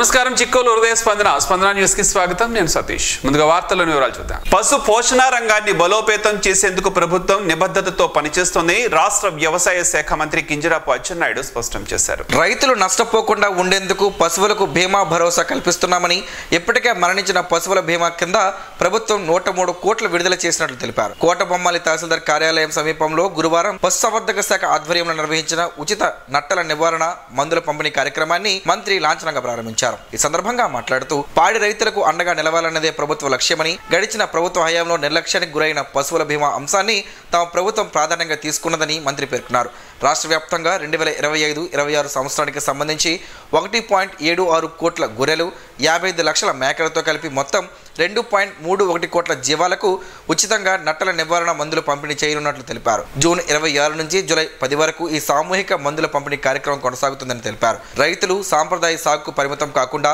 నమస్కారం చిక్కోలు హృదయ స్పందన న్యూస్ కి స్వాగతం. నేను సతీష్. ముందుగా వార్తల్లోని వివరాలు చూద్దాం. పశు పోషణ రంగాన్ని బలోపేతం చేసేందుకు ప్రభుత్వం నిబద్ధతతో పనిచేస్తోందని రాష్ట్ర వ్యవసాయ శాఖ మంత్రి కింజరాపు అచ్చెన్నాయుడు స్పష్టం చేశారు. రైతులు నష్టపోకుండా ఉండేందుకు పశువులకు బీమా భరోసా కల్పిస్తున్నామని, ఇప్పటికే మరణించిన పశువుల బీమా కింద ప్రభుత్వం 103 కోట్లు విడుదల చేసినట్లు తెలిపారు. కోటబొమ్మాలి తహసీల్దార్ కార్యాలయం సమీపంలో గురువారం పశుసంవర్ధక శాఖ ఆధ్వర్యంలో నిర్వహించిన ఉచిత నట్టల నివారణ మందుల పంపిణీ కార్యక్రమాన్ని మంత్రి లాంఛనంగా ప్రారంభించారు. ఈ సందర్భంగా మాట్లాడుతూ పాడి రైతులకు అండగా నిలవాలన్నదే ప్రభుత్వ లక్ష్యమని, గడిచిన ప్రభుత్వ హయాంలో నిర్లక్ష్యానికి గురైన పశువుల బీమా అంశాన్ని తమ ప్రభుత్వం ప్రాధాన్యంగా తీసుకున్నదని మంత్రి పేర్కొన్నారు. రాష్ట్ర వ్యాప్తంగా 2025-26 సంవత్సరానికి సంబంధించి 1.76 కోట్ల గొర్రెలు, 55 లక్షల మేకలతో కలిపి మొత్తం 2.31 కోట్ల జీవాలకు ఉచితంగా నట్టల నివారణ మందులు పంపిణీ చేయనున్నట్లు తెలిపారు. జూన్ 26 నుంచి జూలై 10 వరకు ఈ సామూహిక మందుల పంపిణీ కార్యక్రమం కొనసాగుతుందని తెలిపారు. రైతులు సాంప్రదాయ సాగుకు పరిమితం కాకుండా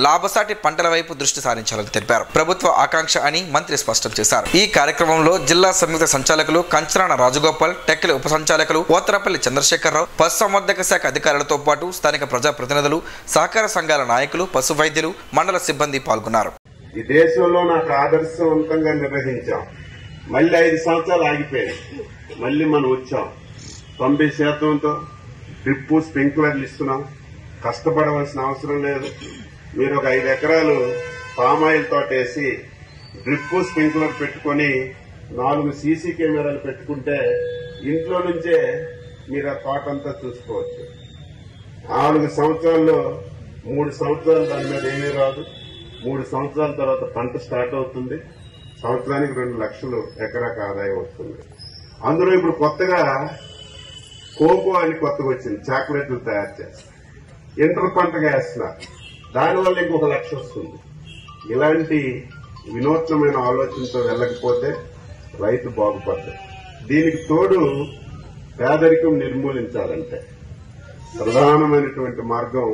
లాభసాటి పంటల వైపు దృష్టి సారించాలని తెలిపారు. ప్రభుత్వ ఆకాంక్ష అని మంత్రి స్పష్టం చేశారు. ఈ కార్యక్రమంలో జిల్లా సంయుక్త సంచాలకులు కంచరాణ రాజగోపాల్, టెక్కలి ఉప సంచాలకులు పోతరపల్లి చంద్రశేఖరరావు, పశుసంవర్ధక శాఖ అధికారులతో పాటు స్థానిక ప్రజాప్రతినిధులు, సహకార సంఘాల నాయకులు, పశు వైద్యులు, మండల సిబ్బంది పాల్గొన్నారు. ఈ దేశంలో నాకు ఆదర్శవంతంగా నిర్వహించాం. మళ్ళీ 5 సంవత్సరాలు ఆగిపోయాయి. మళ్ళీ మనం వచ్చాం 90%తో డ్రిప్ స్ప్రింక్లర్లు ఇస్తున్నాం. కష్టపడవలసిన అవసరం లేదు. మీరు ఒక 5 ఎకరాలు పామాయిల్ తోట వేసి డ్రిప్ స్ప్రింక్లర్ పెట్టుకుని 4 సీసీ కెమెరాలు పెట్టుకుంటే ఇంట్లో నుంచే మీరు ఆ తోట అంతా చూసుకోవచ్చు. 4 సంవత్సరాల్లో 3 సంవత్సరాలు దాని మీద ఏమీ రాదు. 3 సంవత్సరాల తర్వాత పంట స్టార్ట్ అవుతుంది. సంవత్సరానికి 2 లక్షలు ఎకరాకు ఆదాయం వస్తుంది. అందులో ఇప్పుడు కొత్తగా కోకో అని కొత్తగా వచ్చింది. చాక్లెట్లు తయారు చేస్తారు. ఇంటర్ పంటగా వేస్తున్నారు. దానివల్ల ఇంకొక 1 లక్ష వస్తుంది. ఇలాంటి వినూత్నమైన ఆలోచనతో వెళ్ళకపోతే రైతు బాగుపడతాడు. దీనికి తోడు పేదరికం నిర్మూలించాలంటే ప్రధానమైనటువంటి మార్గం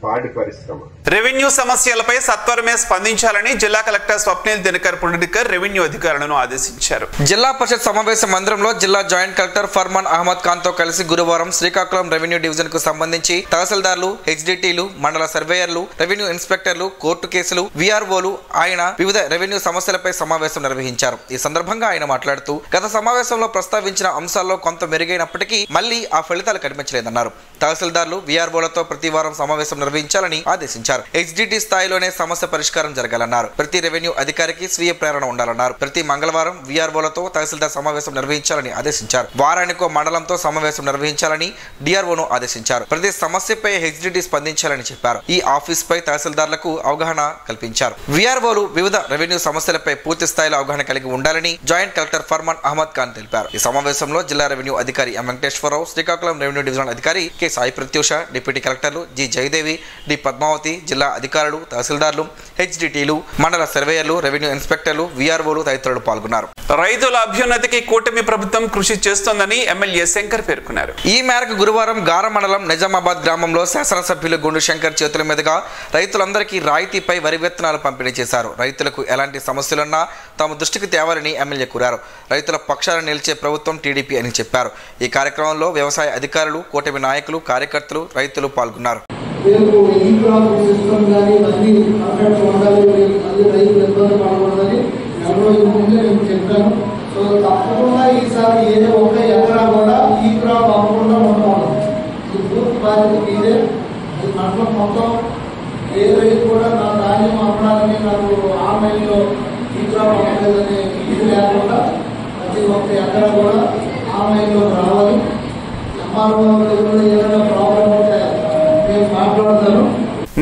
పాడి పరిశ్రమ. రెవెన్యూ సమస్యలపై సత్వరమే స్పందించాలని జిల్లా కలెక్టర్ స్వప్నిల్ దినకర్ పుండరీకర్ రెవెన్యూ అధికారులను ఆదేశించారు. జిల్లా పరిషత్ సమావేశ మందిరంలో జిల్లా జాయింట్ కలెక్టర్ ఫర్మాన్ అహ్మద్ ఖాన్ తో కలిసి గురువారం శ్రీకాకుళం రెవెన్యూ డివిజన్ కు సంబంధించి తహసీల్దార్లు, హెచ్డిటీలు, మండల సర్వేయర్లు, రెవెన్యూ ఇన్స్పెక్టర్లు, కోర్టు కేసులు, వీఆర్ఓలు, ఆయన వివిధ రెవెన్యూ సమస్యలపై సమావేశం నిర్వహించారు. ఈ సందర్భంగా ఆయన మాట్లాడుతూ గత సమావేశంలో ప్రస్తావించిన అంశాల్లో కొంత మెరుగైనప్పటికీ మళ్లీ ఆ ఫలితాలు కనిపించలేదన్నారు. తహసీల్దార్లు, వీఆర్ఓలతో ప్రతి వారం సమావేశం నిర్వహించాలని ఆదేశించారు. హెచ్డిటి స్థాయిలోనే సమస్య పరిష్కారం జరగాలన్నారు. ప్రతి రెవెన్యూ అధికారికి స్వీయ ప్రేరణ ఉండాలన్నారు. ప్రతి మంగళవారం వీఆర్ఓలతో తహసీల్దార్ సమావేశం నిర్వహించాలని ఆదేశించారు. వారానికో మండలంతో సమావేశం నిర్వహించాలని డిఆర్ఓను ఆదేశించారు. ప్రతి సమస్యపై హెచ్డిటి స్పందించాలని చెప్పారు. ఈ ఆఫీస్ పై తహసీల్దార్లకు అవగాహన కల్పించారు. వీఆర్ఓలు వివిధ రెవెన్యూ సమస్యలపై పూర్తి స్థాయిలో అవగాహన కలిగి ఉండాలని జాయింట్ కలెక్టర్ ఫర్మాన్ అహ్మద్ ఖాన్ తెలిపారు. ఈ సమావేశంలో జిల్లా రెవెన్యూ అధికారి M Venkateswararao, Srikakulam revenue divisional అధికారి కె సాయి ప్రత్యూష, డిప్యూటీ కలెక్టర్లు జి జయదేవి, డి పద్మావతి, జిల్లా అధికారులు, తహసీల్దార్లు, హెచ్డిటీలు, మండల సర్వేయర్లు, రెవెన్యూ ఇన్స్పెక్టర్లు, వీఆర్ఓలు తదితరులు పాల్గొన్నారు. రైతుల అభ్యున్నతికి కూటమి ప్రభుత్వం కృషి చేస్తోందని ఎమ్మెల్యే శంకర్ పేర్కొన్నారు. ఈ మేరకు గురువారం గార మండలం నిజామాబాద్ గ్రామంలో శాసనసభ్యులు గుండు శంకర్ చేతుల మీదుగా రైతులందరికీ రాయితీపై వరి విత్తనాలు పంపిణీ చేశారు. రైతులకు ఎలాంటి సమస్యలున్నా తమ దృష్టికి తేవాలని ఎమ్మెల్యే కోరారు. రైతుల పక్షాన నిలిచే ప్రభుత్వం టీడీపీ అని చెప్పారు. ఈ కార్యక్రమంలో వ్యవసాయ అధికారులు, కూటమి నాయకులు, కార్యకర్తలు, రైతులు పాల్గొన్నారు. తప్పకుండా ఈసారి ఏదో ఒక ఎకరా కూడా ఈ క్రాప్ అవ్వకుండా ఉంటాం. ఈ పూర్తి బాధ్యత మీదే. ఈ మండలం మొత్తం ఏ రైతు కూడా నా ధాన్యం అమ్మడానికి నాకు ఆన్లైన్లో ఈ క్రాప్ అవ్వలేదని ఇది లేకుండా ప్రతి ఒక్క ఎకరా కూడా ఆన్లైన్లో రావాలి. ఎంఆర్ఓ ఏదైనా ప్రాబ్లం ఉంటే నేను మాట్లాడతాను.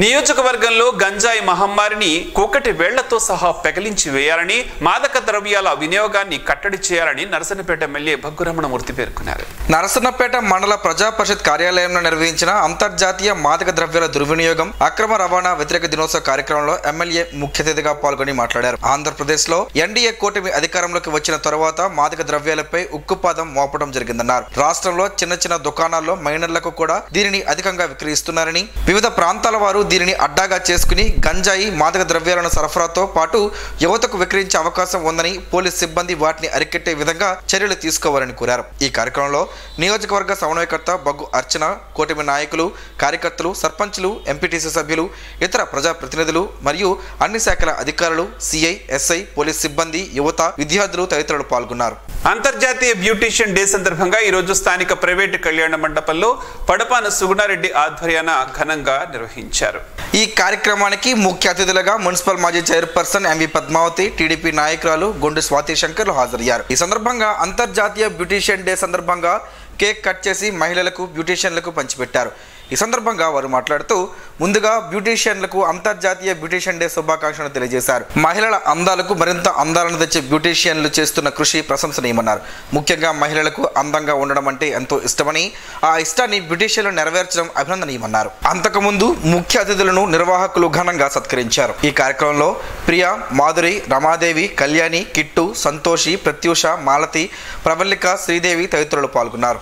నియోజకవర్గంలో గంజాయి మహమ్మారిని కుక్కటి వేళ్లతో సహా పెకిలించి వేయాలని, మాదక ద్రవ్యాల వినియోగాన్ని కట్టడి చేయాలని నరసన్నపేట ఎమ్మెల్యే భగ్గురమణమూర్తి పేర్కొన్నారు. నరసన్నపేట మండల ప్రజా పరిషత్ కార్యాలయంలో నిర్వహించిన అంతర్జాతీయ మాదక ద్రవ్యాల దుర్వినియోగం, అక్రమ రవాణా వ్యతిరేక దినోత్సవ కార్యక్రమంలో ఎమ్మెల్యే ముఖ్య అతిథిగా పాల్గొని మాట్లాడారు. ఆంధ్రప్రదేశ్ లో ఎన్డీఏ కూటమి అధికారంలోకి వచ్చిన తరువాత మాదక ద్రవ్యాలపై ఉక్కుపాదం మోపడం జరిగిందన్నారు. రాష్ట్రంలో చిన్న చిన్న దుకాణాల్లో మైనర్లకు కూడా దీనిని అధికంగా విక్రయిస్తున్నారని, వివిధ ప్రాంతాల వారు దీనిని అడ్డాగా చేసుకుని గంజాయి, మాదక ద్రవ్యాలను సరఫరాతో పాటు యువతకు విక్రయించే అవకాశం ఉందని పోలీస్ సిబ్బంది వాటిని అరికట్టే విధంగా చర్యలు తీసుకోవాలని కోరారు. ఈ కార్యక్రమంలో నియోజకవర్గ సమన్వయకర్త బగ్గు అర్చన, కూటమి నాయకులు, కార్యకర్తలు, సర్పంచ్లు, ఎంపీటీసీ సభ్యులు, ఇతర ప్రజాప్రతినిధులు మరియు అన్ని శాఖల అధికారులు, సిఐ, ఎస్ఐ, పోలీస్ సిబ్బంది, యువత, విద్యార్థులు తదితరులు పాల్గొన్నారు. అంతర్జాతీయ బ్యూటీషియన్ డే సందర్భంగా ఈ రోజు స్థానిక ప్రైవేటు కళ్యాణ మండపంలో పడపాన సుగుణారెడ్డి ఆధ్వర్యాన ఘనంగా నిర్వహించారు. ఈ కార్యక్రమానికి ముఖ్య అతిథులుగా మున్సిపల్ మాజీ చైర్పర్సన్ ఎంవి పద్మావతి, టీడీపీ నాయకురాలు గొండు స్వాతి శంకర్లు హాజరయ్యారు. ఈ సందర్భంగా అంతర్జాతీయ బ్యూటీషియన్ డే సందర్భంగా కేక్ కట్ చేసి మహిళలకు, బ్యూటీషియన్లకు పంచిపెట్టారు. ఈ సందర్భంగా వారు మాట్లాడుతూ ముందుగా బ్యూటీషియన్లకు అంతర్జాతీయ బ్యూటీషియన్ డే శుభాకాంక్షలు తెలియజేశారు. మహిళల అందాలకు మరింత అందాలను తెచ్చే బ్యూటీషియన్లు చేస్తున్న కృషి ప్రశంసనీయమన్నారు. ముఖ్యంగా మహిళలకు అందంగా ఉండడం అంటే ఎంతో ఇష్టమని, ఆ ఇష్టాన్ని బ్యూటీషియన్లు నెరవేర్చడం అభినందనీయమన్నారు. అంతకుముందు ముఖ్య అతిథులను నిర్వాహకులు ఘనంగా సత్కరించారు. ఈ కార్యక్రమంలో ప్రియా, మాధురి, రమాదేవి, కళ్యాణి, కిట్టు, సంతోషి, ప్రత్యూష, మాలతి, ప్రవల్లిక, శ్రీదేవి తదితరులు పాల్గొన్నారు.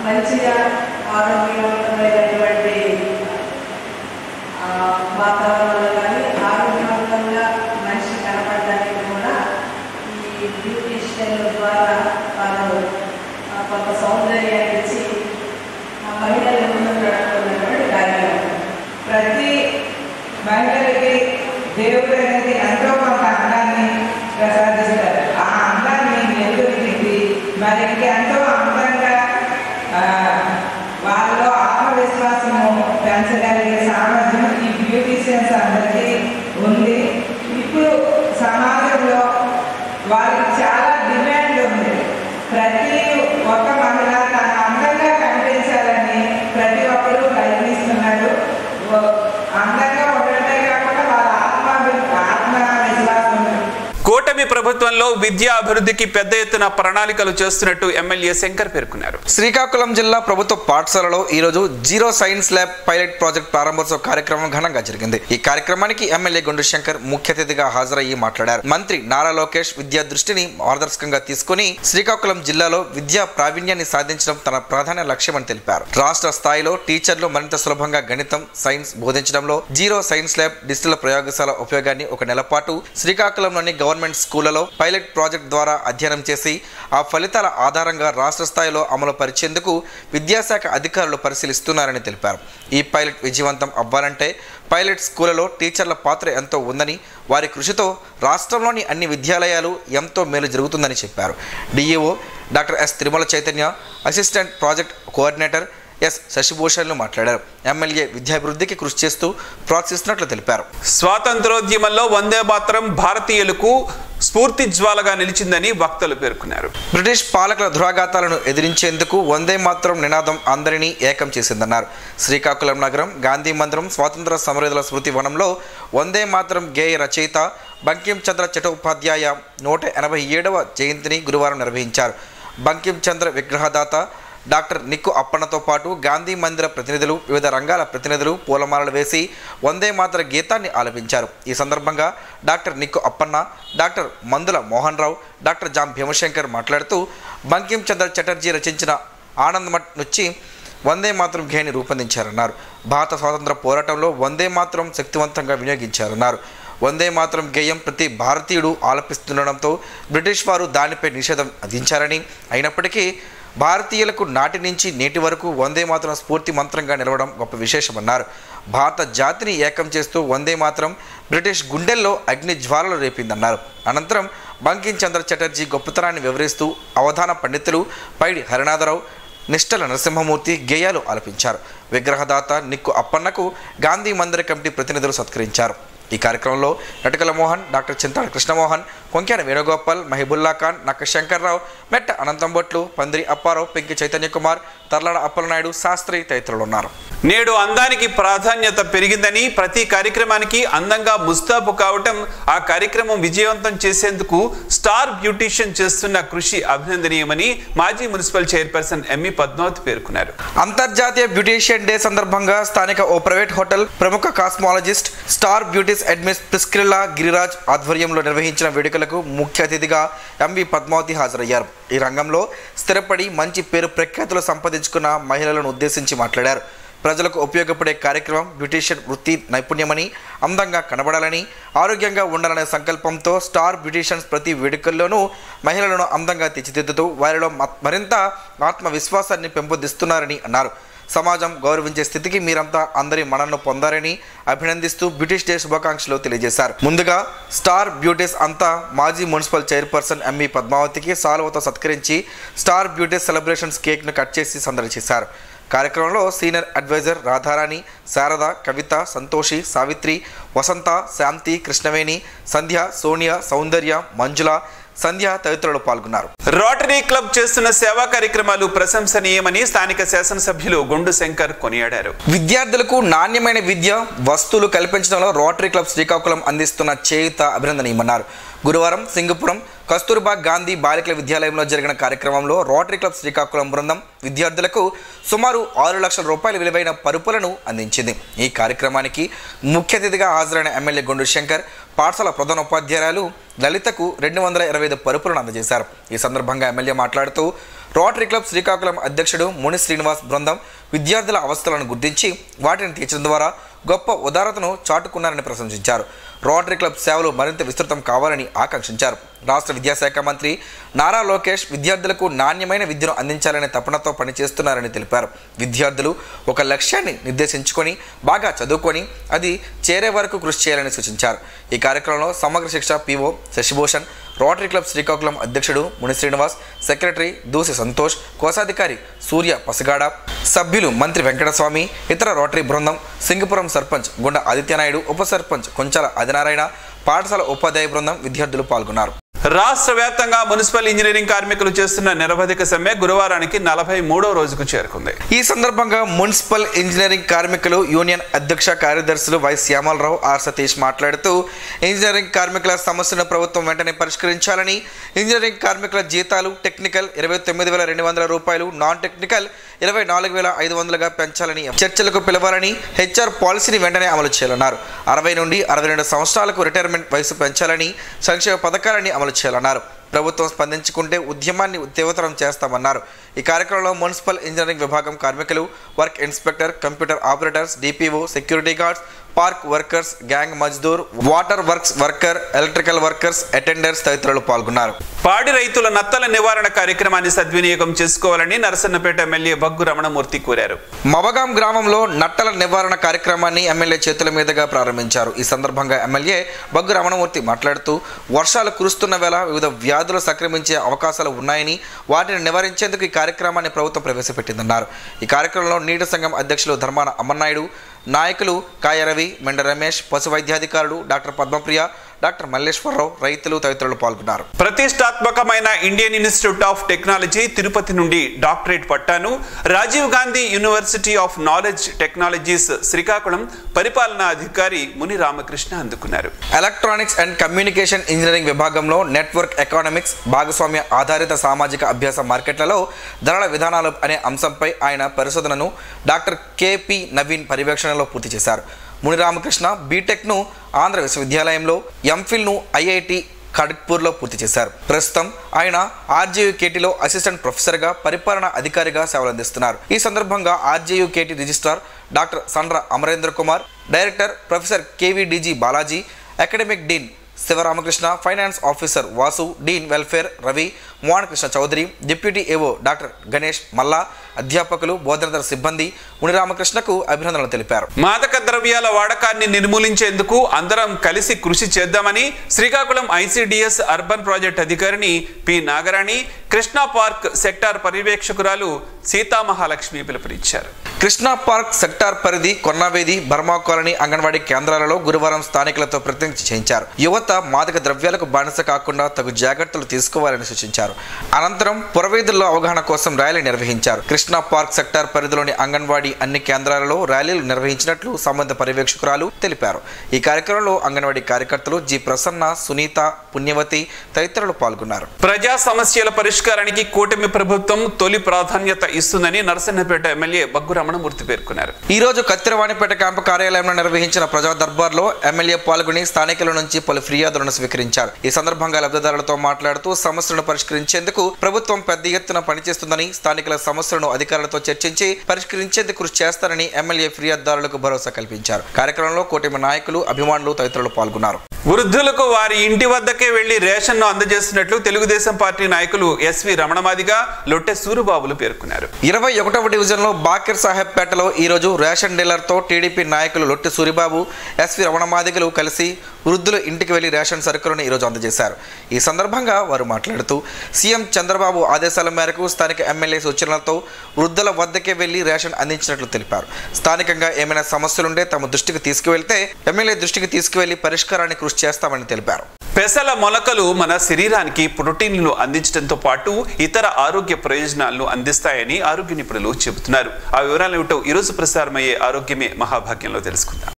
మంచిగా ఆరోగ్యవంతమైనటువంటి వాతావరణంలో కానీ ఆరోగ్యవంతంగా మనిషి కనపడడానికి కూడా ఈ బ్యూటీషియన్ల ద్వారా వాళ్ళు కొంత సౌందర్యాన్ని ఇచ్చి మహిళల ముందు నడుపుతున్నటువంటి కార్యక్రమం. ప్రతి మహిళలకి దేవుడు అనేది ఎంతో కొంత అందాన్ని ప్రసాదిస్తారు. ఆ అందాన్ని వెలుగుతుంది మరి ఎంతో అందంగా వాళ్ళలో ఆత్మవిశ్వాసము పెంచగలిగే సామర్థ్యం ఈ బ్యూటీషియన్స్ అందరికీ ఉంది. ఇప్పుడు సమాజంలో వాళ్ళకి చాలా డిమాండ్ ఉంది. ప్రతి ఒక్క మహిళ తన అందంగా కనిపించాలని ప్రతి ఒక్కరూ ప్రయత్నిస్తున్నారు. అందంగా ఉండటమే కాకుండా వాళ్ళ ఆత్మవిశ్వాసం. కూటమి ప్రభుత్వంలో విద్యా అభివృద్ధికి పెద్ద ఎత్తున ప్రణాళికలు చేస్తున్నట్టు ఎమ్మెల్యే శంకర్ పేర్కొన్నారు. శ్రీకాకుళం జిల్లా ప్రభుత్వ పాఠశాలలో ఈరోజు zero science lab pilot project ప్రారంభోత్సవ కార్యక్రమం ఘనంగా జరిగింది. ఈ కార్యక్రమానికి ఎమ్మెల్యే గొండు శంకర్ ముఖ్య అతిథిగా హాజరయ్యి మాట్లాడారు. మంత్రి నారా లోకేష్ విద్యా దృష్టిని మార్గదర్శకంగా తీసుకుని శ్రీకాకుళం జిల్లాలో విద్యా ప్రావీణ్యాన్ని సాధించడం తన ప్రధాన లక్ష్యమని తెలిపారు. రాష్ట్ర స్థాయిలో టీచర్లు మరింత సులభంగా గణితం, సైన్స్ బోధించడంలో జీరో సైన్స్ ల్యాబ్ డిజిటల్ ప్రయోగశాల ఉపయోగాన్ని ఒక నెల పాటు శ్రీకాకుళంలోని గవర్నమెంట్ స్కూళ్లలో పైలట్ ప్రాజెక్ట్ ద్వారా అధ్యయనం చేసి ఆ ఫలితాల ఆధారంగా రాష్ట్ర స్థాయిలో అమలు పరిచేందుకు విద్యాశాఖ అధికారులు పరిశీలిస్తున్నారని తెలిపారు. ఈ పైలట్ విజయవంతం అవ్వాలంటే పైలట్ స్కూళ్లలో టీచర్ల పాత్ర ఎంతో ఉందని, వారి కృషితో రాష్ట్రంలోని అన్ని విద్యాలయాలు ఎంతో మేలు జరుగుతుందని చెప్పారు. DEO doctor S Tirumala Chaitanya, assistant project coordinator S శశిభూషణ్లు మాట్లాడారు. ఎమ్మెల్యే విద్యాభివృద్ధికి కృషి చేస్తూ ప్రోత్సహిస్తున్నట్లు తెలిపారు. స్వాతంత్రోద్యమంలో వందే మాతరం భారతీయులకు స్ఫూర్తి జ్వాలగా నిలిచిందని వక్తలు పేర్కొన్నారు. బ్రిటిష్ పాలకుల దురాఘాతాలను ఎదిరించేందుకు వందే మాతరం నినాదం అందరినీ ఏకం చేసిందన్నారు. శ్రీకాకుళం నగరం గాంధీ మందిరం స్వాతంత్ర సమరయోధుల స్మృతి వనంలో వందే మాతరం గేయ రచయిత బంకిం చంద్ర చటోపాధ్యాయ 187వ జయంతిని గురువారం నిర్వహించారు. బంకిం చంద్ర విగ్రహదాత డాక్టర్ నిక్కు అప్పన్నతో పాటు గాంధీ మందిర ప్రతినిధులు, వివిధ రంగాల ప్రతినిధులు పూలమాలలు వేసి వందే మాతర గీతాన్ని ఆలపించారు. ఈ సందర్భంగా డాక్టర్ నిక్కు అప్పన్న, డాక్టర్ మందుల మోహన్ రావు, డాక్టర్ జాం భీమశంకర్ మాట్లాడుతూ బంకిం చంద్ర చటర్జీ రచించిన ఆనందమఠ్ నుంచి వందే మాతరం గేయాన్ని రూపొందించారన్నారు. భారత స్వాతంత్ర పోరాటంలో వందే మాతరం శక్తివంతంగా వినియోగించారన్నారు. వందే మాతరం గేయం ప్రతి భారతీయుడు ఆలపిస్తుండడంతో బ్రిటిష్ వారు దానిపై నిషేధం విధించారని, అయినప్పటికీ భారతీయులకు నాటి నుంచి నేటి వరకు వందే మాతరం స్ఫూర్తి మంత్రంగా నిలవడం గొప్ప విశేషమన్నారు. భారత జాతిని ఏకం చేస్తూ వందే మాతరం బ్రిటిష్ గుండెల్లో అగ్ని జ్వాలలు రేపిందన్నారు. అనంతరం బంకిం చంద్ర చటర్జీ గొప్పతనాన్ని వివరిస్తూ అవధాన పండితులు పైడి హరినాథరావు, నిష్టల నరసింహమూర్తి గేయాలు ఆలపించారు. విగ్రహదాత నిక్కు అప్పన్నకు గాంధీ మందిర కమిటీ ప్రతినిధులు సత్కరించారు. ఈ కార్యక్రమంలో నటకల మోహన్, డాక్టర్ చింతాడ కృష్ణమోహన్, కొంక్యాన వేణుగోపాల్, మహిబుల్లా ఖాన్, నక్క శంకర్రావు, మెట్ట అనంతంబొట్లు, పందిరి అప్పారావు, పెంకి చైతన్యకుమార్, తర్లాడ అప్పలనాయుడు, శాస్త్రి తదితరులు ఉన్నారు. నేడు అందానికి ప్రాధాన్యత పెరిగిందని, ప్రతి కార్యక్రమానికి అందంగా ముస్తాబు కావటం, ఆ కార్యక్రమం విజయవంతం చేసేందుకు స్టార్ బ్యూటీషియన్ చేస్తున్న కృషి అభినందనీయమని మాజీ మున్సిపల్ చైర్పర్సన్ ఎంఈ పద్మావతి పేర్కొన్నారు. అంతర్జాతీయ బ్యూటీషియన్ డే సందర్భంగా స్థానిక ఓ ప్రైవేట్ హోటల్ ప్రముఖ కాస్మాలజిస్ట్, స్టార్ బ్యూటీ బ్యూటీస్ అడ్మిస్ ప్రిస్కిల్లా గిరిరాజ్ ఆధ్వర్యంలో నిర్వహించిన వేడుకలకు ముఖ్య అతిథిగా ఎంవి పద్మావతి హాజరయ్యారు. ఈ రంగంలో స్థిరపడి మంచి పేరు ప్రఖ్యాతులు సంపాదించుకున్న మహిళలను ఉద్దేశించి మాట్లాడారు. ప్రజలకు ఉపయోగపడే కార్యక్రమం బ్యూటీషియన్ వృత్తి నైపుణ్యమని, అందంగా కనబడాలని, ఆరోగ్యంగా ఉండాలనే సంకల్పంతో స్టార్ బ్యూటీషియన్స్ ప్రతి వేడుకల్లోనూ మహిళలను అందంగా తీర్చిదిద్దుతూ వారిలో మరింత ఆత్మవిశ్వాసాన్ని పెంపొందిస్తున్నారని అన్నారు. సమాజం గౌరవించే స్థితికి మీరంతా అందరి మనను పొందారని అభినందిస్తూ బ్యూటీష్ డే శుభాకాంక్షలు తెలియజేశారు. ముందుగా స్టార్ బ్యూటీస్ అంతా మాజీ మున్సిపల్ చైర్పర్సన్ ఎంవి పద్మావతికి సాల్వతో సత్కరించి స్టార్ బ్యూటీస్ సెలబ్రేషన్స్ కేక్ను కట్ చేసి సందడి చేశారు. కార్యక్రమంలో సీనియర్ అడ్వైజర్ రాధారాణి, శారద, కవిత, సంతోషి, సావిత్రి, వసంత, శాంతి, కృష్ణవేణి, సంధ్య, సోనియా, సౌందర్య, మంజుల, సంధ్య తదితరులు పాల్గొన్నారు. రోటరీ క్లబ్ చేస్తున్న సేవా కార్యక్రమాలు ప్రశంసనీయమని స్థానిక శాసనసభ్యులు గుండు శంకర్ కొనియాడారు. విద్యార్థులకు నాణ్యమైన విద్య, వస్తువులు కల్పించడంలో రోటరీ క్లబ్ శ్రీకాకుళం అందిస్తున్న చేయూత అభినందనీయమన్నారు. గురువారం సింగపురం కస్తూర్బా గాంధీ బాలికల విద్యాలయంలో జరిగిన కార్యక్రమంలో రోటరీ క్లబ్ శ్రీకాకుళం బృందం విద్యార్థులకు సుమారు 6 లక్షల రూపాయల విలువైన పరుపులను అందించింది. ఈ కార్యక్రమానికి ముఖ్య అతిథిగా హాజరైన ఎమ్మెల్యే గుండు శంకర్ పాఠశాల ప్రధానోపాధ్యాయురాలు లలితకు 225 పరుపులను అందజేశారు. ఈ సందర్భంగా ఎమ్మెల్యే మాట్లాడుతూ రోటరీ క్లబ్ శ్రీకాకుళం అధ్యక్షుడు ముని శ్రీనివాస్ బృందం విద్యార్థుల అవస్థలను గుర్తించి వాటిని తీర్చడం ద్వారా గొప్ప ఉదారతను చాటుకున్నారని ప్రశంసించారు. రోటరీ క్లబ్ సేవలు మరింత విస్తృతం కావాలని ఆకాంక్షించారు. రాష్ట్ర విద్యాశాఖ మంత్రి నారా లోకేష్ విద్యార్థులకు నాణ్యమైన విద్యను అందించాలనే తపనతో పనిచేస్తున్నారని తెలిపారు. విద్యార్థులు ఒక లక్ష్యాన్ని నిర్దేశించుకొని బాగా చదువుకొని అది చేరే వరకు కృషి చేయాలని సూచించారు. ఈ కార్యక్రమంలో Samagra Shiksha PO Shashibhushan, rotary club Srikakulam అధ్యక్షుడు ముని శ్రీనివాస్, సెక్రటరీ దూసి సంతోష్, కోశాధికారి సూర్య పసగాడ, సభ్యులు మంత్రి వెంకటస్వామి, ఇతర రోటరీ బృందం, సింగపురం సర్పంచ్ గుండ ఆదిత్యనాయుడు, ఉప సర్పంచ్ కొంచాల ఆదినారాయణ, పాఠశాల ఉపాధ్యాయ బృందం విద్యార్థులు పాల్గొన్నారు. రాష్ట్ర వ్యాప్తంగా మున్సిపల్ ఇంజనీరింగ్ కార్మికులు చేస్తున్న నిరవధిక సమ్మె గురువారానికి 43వ రోజుకు చేరుకుంది. ఈ సందర్భంగా మున్సిపల్ ఇంజనీరింగ్ కార్మికులు యూనియన్ అధ్యక్ష కార్యదర్శులు వై శ్యామలరావు, ఆర్ సతీష్ మాట్లాడుతూ ఇంజనీరింగ్ కార్మికుల సమస్యను ప్రభుత్వం వెంటనే పరిష్కరించాలని, ఇంజనీరింగ్ కార్మికుల జీతాలు టెక్నికల్ 29,200 రూపాయలు, నాన్ టెక్నికల్ 24,500గా పెంచాలని, చర్చలకు పిలవాలని, హెచ్ఆర్ పాలసీని వెంటనే అమలు చేయాలన్నారు. 60 నుండి 62 సంవత్సరాలకు రిటైర్మెంట్ వయసు పెంచాలని, సంక్షేమ పథకాలని అమలు చేయాలన్నారు. ప్రభుత్వం స్పందించుకుంటే ఉద్యమాన్ని తీవ్రతరం చేస్తామన్నారు. ఈ కార్యక్రమంలో మున్సిపల్ ఇంజనీరింగ్ విభాగం కార్మికులు, work inspector, computer operators, DPO, security guards, park workers, gang Mazdoor, water works worker, electrical workers, attenders తదితరులు పాల్గొన్నారు. పాడి రైతుల నత్తల నివారణ కార్యక్రమాన్ని సద్వినియోగం చేసుకోవాలని నరసన్నపేట ఎమ్మెల్యే బగ్గు రమణమూర్తి కోరారు. మవగాం గ్రామంలో నట్టల నివారణ కార్యక్రమాన్ని ఎమ్మెల్యే చేతుల మీదుగా ప్రారంభించారు. ఈ సందర్భంగా ఎమ్మెల్యే బగ్గు రమణమూర్తి మాట్లాడుతూ వర్షాలు కురుస్తున్న వేళ వివిధ వ్యాధులు సంక్రమించే అవకాశాలు ఉన్నాయని, వాటిని నివారించేందుకు ఈ కార్యక్రమాన్ని ప్రభుత్వం ప్రవేశపెట్టిందన్నారు. ఈ కార్యక్రమంలో నీటి సంఘం అధ్యక్షులు ధర్మాన అమ్మన్నాయుడు, నాయకులు కాయరవి, మెండ రమేష్, పశు వైద్యాధికారులు డాక్టర్ పద్మప్రియ, డాక్టర్ మల్లేశ్వరరావు, రైతులు తదితరులు పాల్గొన్నారు. ప్రతిష్టాత్మకమైన Indian Institute of Technology Tirupati నుండి డాక్టరేట్ పట్టాను Rajiv Gandhi University of Knowledge Technologies Srikakulam పరిపాలనా అధికారి ముని రామకృష్ణ అందుకున్నారు. ఎలక్ట్రానిక్స్ అండ్ కమ్యూనికేషన్ ఇంజనీరింగ్ విభాగంలో నెట్వర్క్ ఎకనామిక్స్, భాగస్వామ్య ఆధారిత సామాజిక అభ్యాస మార్కెట్లలో ధరల విధానాలు అనే అంశంపై ఆయన పరిశోధనను డాక్టర్ కెపి నవీన్ పర్యవేక్షణలో పూర్తి చేశారు. ముని రామకృష్ణ బీటెక్ను ఆంధ్ర విశ్వవిద్యాలయంలో, ఎంఫిల్ను ఐఐటి ఖడ్గ్పూర్లో పూర్తి చేశారు. ప్రస్తుతం ఆయన ఆర్జేయుకేటీలో అసిస్టెంట్ ప్రొఫెసర్గా, పరిపాలనా అధికారిగా సేవలందిస్తున్నారు. ఈ సందర్భంగా RGUKT registrar doctor Sandra Amarendra Kumar, director professor KVDG Balaji, academic dean Sivaramakrishna, finance officer Vasu, dean welfare Ravi, Mohanakrishna Chowdary, deputy AO doctor Ganesh Malla, అధ్యాపకులు, బోధనేతర సిబ్బంది ముని రామకృష్ణకు అభినందనలు తెలిపారు. మాదక ద్రవ్యాల వాడకాన్ని నిర్మూలించేందుకు అందరం కలిసి కృషి చేద్దామని శ్రీకాకుళం ఐసిడిఎస్ అర్బన్ ప్రాజెక్ట్ అధికారిని P Nagarani, Krishna park sector పర్యవేక్షకురాలు సీతామహాలక్ష్మి పిలుపునిచ్చారు. కృష్ణా పార్క్ సెక్టార్ పరిధి కొన్నావేది, బర్మా కాలనీ అంగన్వాడీ కేంద్రాలలో గురువారం స్థానికులతో ప్రతిజ్ఞ చేయించారు. యువత మాదక ద్రవ్యాలకు బానిస కాకుండా తగు జాగ్రత్తలు తీసుకోవాలని సూచించారు. అనంతరం పురవీధుల్లో అవగాహన కోసం ర్యాలీ నిర్వహించారు. కృష్ణా పార్క్ సెక్టార్ పరిధిలోని అంగన్వాడీ అన్ని కేంద్రాలలో ర్యాలీలు నిర్వహించినట్లు సంబంధిత పర్యవేక్షకురాలు తెలిపారు. ఈ కార్యక్రమంలో అంగన్వాడీ కార్యకర్తలు జి ప్రసన్న, సునీత, పుణ్యవతి తదితరులు పాల్గొన్నారు. ప్రజా సమస్యల పరిష్కారానికి కూటమి ప్రభుత్వం తొలి ప్రాధాన్యత ఇస్తుందని నరసన్నపేట ఎమ్మెల్యే బగ్గు రమణమూర్తి పేర్కొన్నారు. ఈ రోజు కత్తిరవాణిపేట క్యాంపు కార్యాలయంలో నిర్వహించిన ప్రజా దర్బార్లో ఎమ్మెల్యే పాల్గొని స్థానికుల నుంచి పలు ఫిర్యాదులను స్వీకరించారు. ఈ సందర్భంగా లబ్ధిదారులతో మాట్లాడుతూ సమస్యలను పరిష్కరించేందుకు ప్రభుత్వం పెద్ద ఎత్తున పనిచేస్తుందని, స్థానికుల సమస్యలను అధికారులతో చర్చించి పరిష్కరించేందుకు కృషి చేస్తారని ఎమ్మెల్యే ఫిర్యాదుదారులకు భరోసా కల్పించారు. కార్యక్రమంలో కూటమి నాయకులు, అభిమానులు తదితరులు పాల్గొన్నారు. వృద్ధులకు వారి ఇంటి వద్దకే వెళ్లి రేషన్ను అందజేస్తున్నట్లు తెలుగుదేశం పార్టీ నాయకులు ఎస్వి రమణమాదిగ, లొట్టె సూరిబాబులు పేర్కొన్నారు. 21వ డివిజన్లో బాకిర్ సాహెబ్ పేటలో ఈ రోజు రేషన్ డీలర్తో టీడీపీ నాయకులు లొట్టె సూరిబాబు, ఎస్వి రమణమాదిగలు కలిసి వృద్ధుల ఇంటికి వెళ్లి రేషన్ సరుకులను ఈరోజు అందజేశారు. ఈ సందర్భంగా వారు మాట్లాడుతూ సీఎం చంద్రబాబు ఆదేశాల మేరకు స్థానిక ఎమ్మెల్యే సూచనలతో వృద్ధుల వద్దకే వెళ్లి రేషన్ అందించినట్లు తెలిపారు. స్థానికంగా ఏమైనా సమస్యలుంటే తమ దృష్టికి తీసుకువెళ్తే ఎమ్మెల్యే దృష్టికి తీసుకువెళ్లి పరిష్కారాన్ని కృషి చేస్తామని తెలిపారు. పెసల మొలకలు మన శరీరానికి ప్రోటీన్లు అందించడంతో పాటు ఇతర ఆరోగ్య ప్రయోజనాలను అందిస్తాయని ఆరోగ్య నిపుణులు చెబుతున్నారు. ఆ వివరాలు ఏమిటో ఈరోజు ప్రసారమయ్యే ఆరోగ్యమే మహాభాగ్యంలో తెలుసుకుందాం.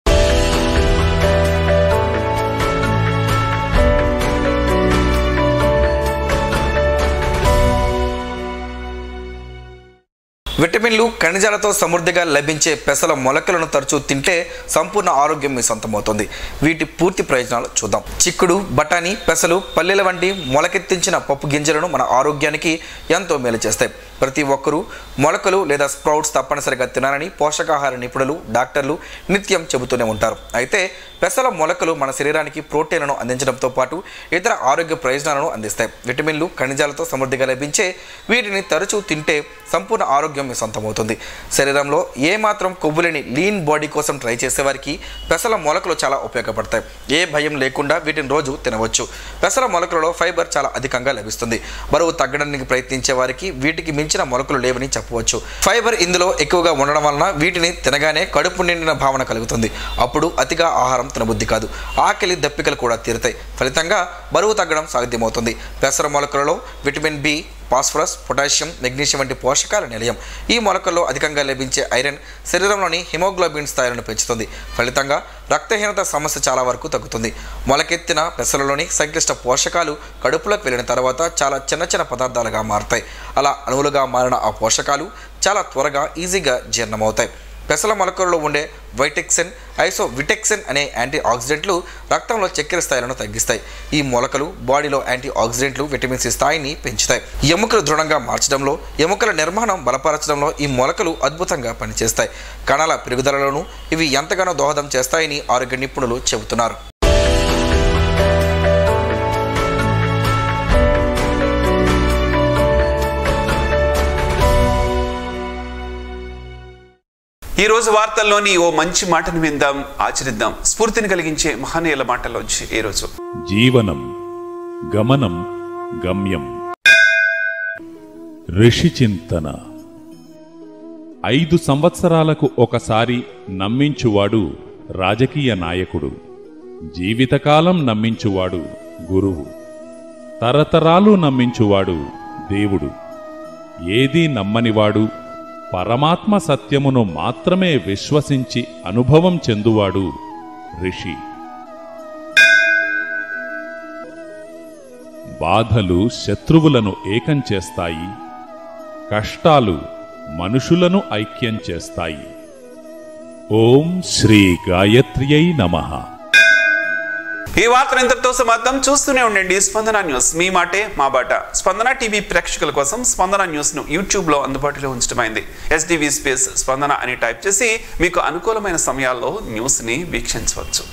విటమిన్లు, ఖనిజాలతో సమృద్ధిగా లభించే పెసల మొలకలను తరచూ తింటే సంపూర్ణ ఆరోగ్యం మీ సొంతమవుతుంది. వీటి పూర్తి ప్రయోజనాలు చూద్దాం. చిక్కుడు, బఠానీ, పెసలు, పల్లెల వంటి మొలకెత్తించిన పప్పు గింజలను మన ఆరోగ్యానికి ఎంతో మేలు చేస్తాయి. ప్రతి ఒక్కరూ మొలకలు లేదా స్ప్రౌట్స్ తప్పనిసరిగా తినాలని పోషకాహార నిపుణులు, డాక్టర్లు నిత్యం చెబుతూనే ఉంటారు. అయితే పెసల మొలకలు మన శరీరానికి ప్రోటీన్లను అందించడంతో పాటు ఇతర ఆరోగ్య ప్రయోజనాలను అందిస్తాయి. విటమిన్లు, ఖనిజాలతో సమృద్ధిగా లభించే వీటిని తరచూ తింటే సంపూర్ణ ఆరోగ్యం మీ సొంతమవుతుంది. శరీరంలో ఏమాత్రం కొవ్వులేని లీన్ బాడీ కోసం ట్రై చేసేవారికి పెసల మొలకలు చాలా ఉపయోగపడతాయి. ఏ భయం లేకుండా వీటిని రోజు తినవచ్చు. పెసల మొలకలలో ఫైబర్ చాలా అధికంగా లభిస్తుంది. బరువు తగ్గడానికి ప్రయత్నించే వారికి వీటికి మించిన మొలకలు లేవని చెప్పవచ్చు. ఫైబర్ ఇందులో ఎక్కువగా ఉండడం వలన వీటిని తినగానే కడుపు నిండిన భావన కలుగుతుంది. అప్పుడు అతిగా ఆహారం తినబుద్ధి కాదు. ఆకలి, దప్పికలు కూడా తీరుతాయి. ఫలితంగా బరువు తగ్గడం సాధ్యమవుతుంది. పెసర మొలకలలో vitamin B, phosphorus, potassium, magnesium వంటి పోషకాల నిలయం. ఈ మొలకల్లో అధికంగా లభించే ఐరన్ శరీరంలోని హిమోగ్లోబిన్ స్థాయిలను పెంచుతుంది. ఫలితంగా రక్తహీనత సమస్య చాలా వరకు తగ్గుతుంది. మొలకెత్తిన పెసలలోని సంక్లిష్ట పోషకాలు కడుపులోకి వెళ్ళిన తర్వాత చాలా చిన్న చిన్న పదార్థాలుగా మారుతాయి. అలా అణువులుగా మారిన ఆ పోషకాలు చాలా త్వరగా, ఈజీగా జీర్ణమవుతాయి. పెసల మొలకల్లో ఉండే వైటెక్సిన్, ఐసోవిటెక్సిన్ అనే యాంటీ ఆక్సిడెంట్లు రక్తంలో చక్కెర స్థాయిలను తగ్గిస్తాయి. ఈ మొలకలు బాడీలో యాంటీ ఆక్సిడెంట్లు, విటమిన్ సి స్థాయిని పెంచుతాయి. ఎముకలు దృఢంగా మార్చడంలో, ఎముకల నిర్మాణం బలపరచడంలో ఈ మొలకలు అద్భుతంగా పనిచేస్తాయి. కణాల పెరుగుదలలోనూ ఇవి ఎంతగానో దోహదం చేస్తాయని ఆరోగ్య నిపుణులు చెబుతున్నారు. ఈ రోజు వార్తల్లోని ఓ మంచి మాటను విందాం, ఆచరిద్దాం. స్ఫూర్తిని కలిగించే మహనీయుల మాటల్లోంచి ఈ రోజు. జీవనం, గమనం, గమ్యం. ఋషి చింతన. 5 సంవత్సరాలకు ఒకసారి నమ్మించువాడు రాజకీయ నాయకుడు. జీవితకాలం నమ్మించువాడు గురువు. తరతరాలు నమ్మించువాడు దేవుడు. ఏదీ నమ్మనివాడు పరమాత్మ సత్యమును మాత్రమే విశ్వసించి అనుభవం చెందువాడు ఋషి. బాధలు శత్రువులను ఏకం చేస్తాయి. కష్టాలు మనుషులను ఐక్యం చేస్తాయి. ఓం శ్రీ గాయత్ర్యై నమః. ఈ వార్తలు ఇంతటితో సమాప్తం. చూస్తూనే ఉండండి స్పందన న్యూస్, మీ మాటే మా బాట. స్పందన టీవీ ప్రేక్షకుల కోసం స్పందన న్యూస్ ను యూట్యూబ్ లో అందుబాటులో ఉంచడమైంది. SDV స్పేస్ స్పందన అని టైప్ చేసి మీకు అనుకూలమైన సమయాల్లో న్యూస్ ని వీక్షించవచ్చు.